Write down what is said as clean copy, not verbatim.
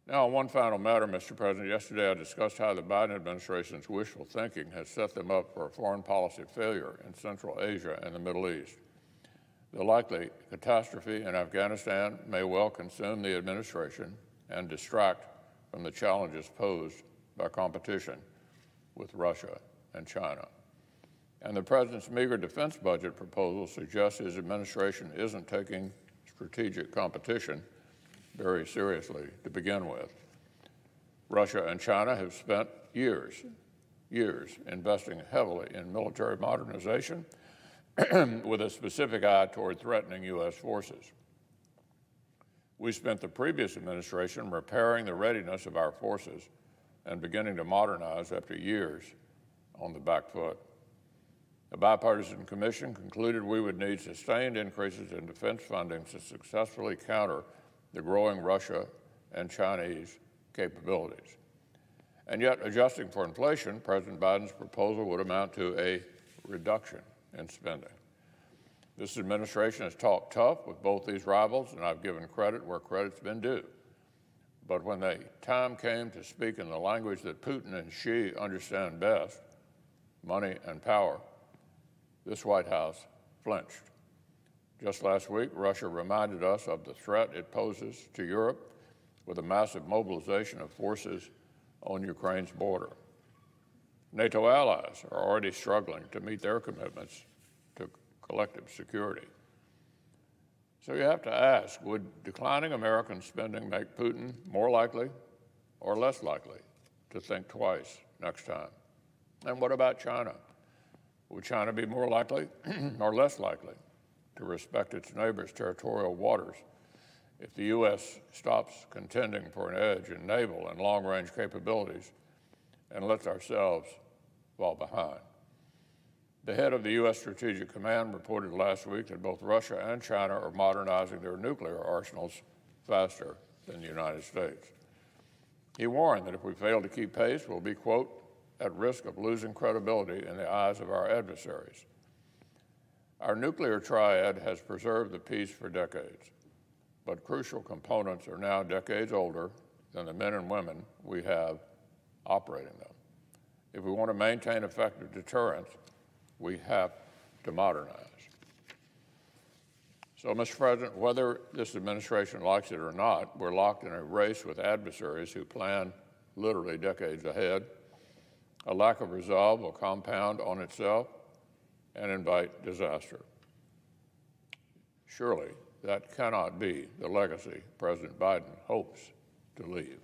Now, on one final matter, Mr. President, yesterday I discussed how the Biden administration's wishful thinking has set them up for a foreign policy failure in Central Asia and the Middle East. The likely catastrophe in Afghanistan may well consume the administration and distract from the challenges posed by competition with Russia and China. And the President's meager defense budget proposal suggests his administration isn't taking strategic competition very seriously to begin with. Russia and China have spent years investing heavily in military modernization with a specific eye toward threatening U.S. forces. We spent the previous administration repairing the readiness of our forces and beginning to modernize after years on the back foot. A bipartisan commission concluded we would need sustained increases in defense funding to successfully counter the growing Russia and Chinese capabilities. And yet, adjusting for inflation, President Biden's proposal would amount to a reduction in spending. This administration has talked tough with both these rivals, and I've given credit where credit's been due. But when the time came to speak in the language that Putin and Xi understand best, money and power, this White House flinched. Just last week, Russia reminded us of the threat it poses to Europe with a massive mobilization of forces on Ukraine's border. NATO allies are already struggling to meet their commitments to collective security. So you have to ask, would declining American spending make Putin more likely or less likely to think twice next time? And what about China? Would China be more likely or less likely to respect its neighbors' territorial waters if the U.S. stops contending for an edge in naval and long-range capabilities and lets ourselves fall behind? The head of the U.S. Strategic Command reported last week that both Russia and China are modernizing their nuclear arsenals faster than the United States. He warned that if we fail to keep pace, we'll be, quote, at risk of losing credibility in the eyes of our adversaries. Our nuclear triad has preserved the peace for decades, but crucial components are now decades older than the men and women we have operating them. If we want to maintain effective deterrence, we have to modernize. So, Mr. President, whether this administration likes it or not, we're locked in a race with adversaries who plan literally decades ahead. A lack of resolve will compound on itself and invite disaster. Surely, that cannot be the legacy President Biden hopes to leave.